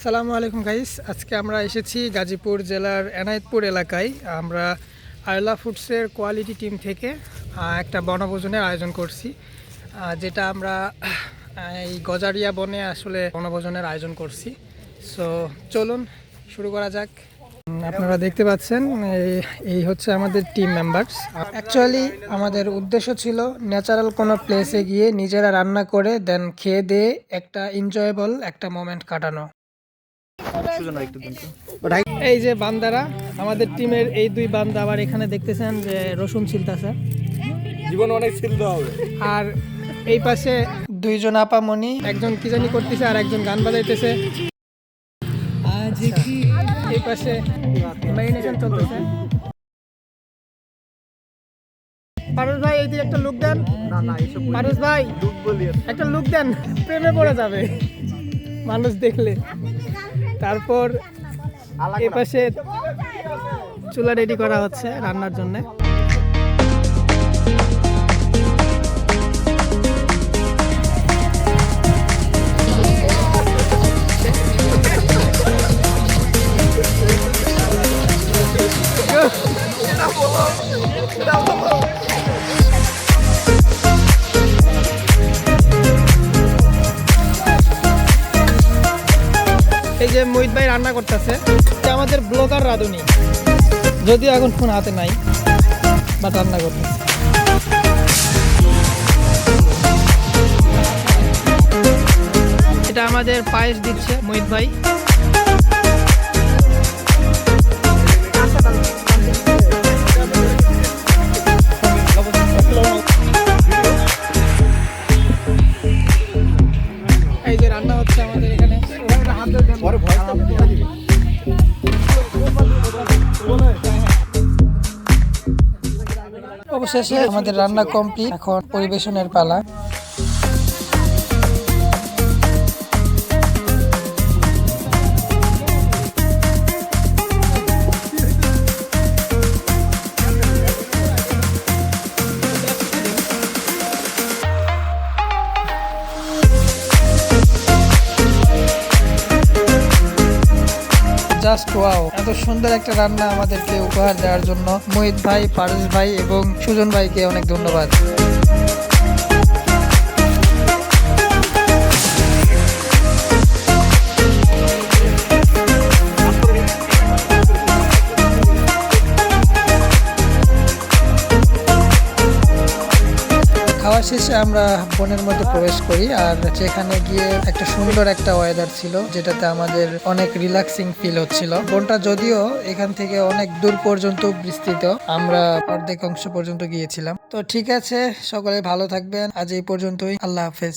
আসসালামু আলাইকুম গাইস, আজকে আমরা এসেছি গাজীপুর জেলার এনায়েতপুর এলাকায়। আমরা আয়লা ফুডসের কোয়ালিটি টিম থেকে একটা বনভোজনের আয়োজন করছি, যেটা আমরা এই গজারিয়া বনে আসলে বনভোজনের আয়োজন করছি। সো চলুন শুরু করা যাক। আপনারা দেখতে পাচ্ছেন এই হচ্ছে আমাদের টিম মেম্বার্স। অ্যাকচুয়ালি আমাদের উদ্দেশ্য ছিল ন্যাচারাল কোনো প্লেসে গিয়ে নিজেরা রান্না করে দেন খেয়ে দিয়ে একটা এনজয়েবল একটা মোমেন্ট কাটানো। এই যে বান্দারা, আমাদের টিমের এই দুই বান্দা, আবার এখানে দেখতেছেন যে রসুন ছিলতেছে, জীবন অনেক ছিলতে হবে। আর এই পাশে দুইজন আপামনি, একজন কি জানি করতেছে আর একজন গান বাজাইতেছে। এই পাশে ম্যারিনেশন চলতেছে। পারুস ভাই এই দিকে একটা লুক দেন। পারুস ভাই একটা লুক দেন, প্রেমে পড়ে যাবে মানুষ দেখলে। তারপর এই পাশে চুলা রেডি করা হচ্ছে রান্নার জন্য। এই যে মোহিত ভাই রান্না করতেছে, আমাদের ব্লগার রাঁধুনি, যদিও এখন ফোন হাতে নাই, বাট রান্না করতেছে। এটা আমাদের পায়েস দিচ্ছে মোহিত ভাই। এই যে রান্না হচ্ছে আমাদের এখানে। অবশেষে আমাদের রান্না কমপ্লিট, এখন পরিবেশনের পালা। জাস্ট ওয়াও, এত সুন্দর একটা রান্না আমাদেরকে উপহার দেওয়ার জন্য মোহিত ভাই, পারুস ভাই এবং সুজন ভাইকে অনেক ধন্যবাদ। খাওয়া শেষে আমরা বনের মধ্যে প্রবেশ করি, আর যেখানে গিয়ে একটা সুন্দর একটা ওয়েদার ছিল, যেটাতে আমাদের অনেক রিল্যাক্সিং ফিল হচ্ছিল। বনটা যদিও এখান থেকে অনেক দূর পর্যন্ত বিস্তৃত, আমরা অর্ধেক অংশ পর্যন্ত গিয়েছিলাম। তো ঠিক আছে, সকলে ভালো থাকবেন, আজ এই পর্যন্তই, আল্লাহ হাফেজ।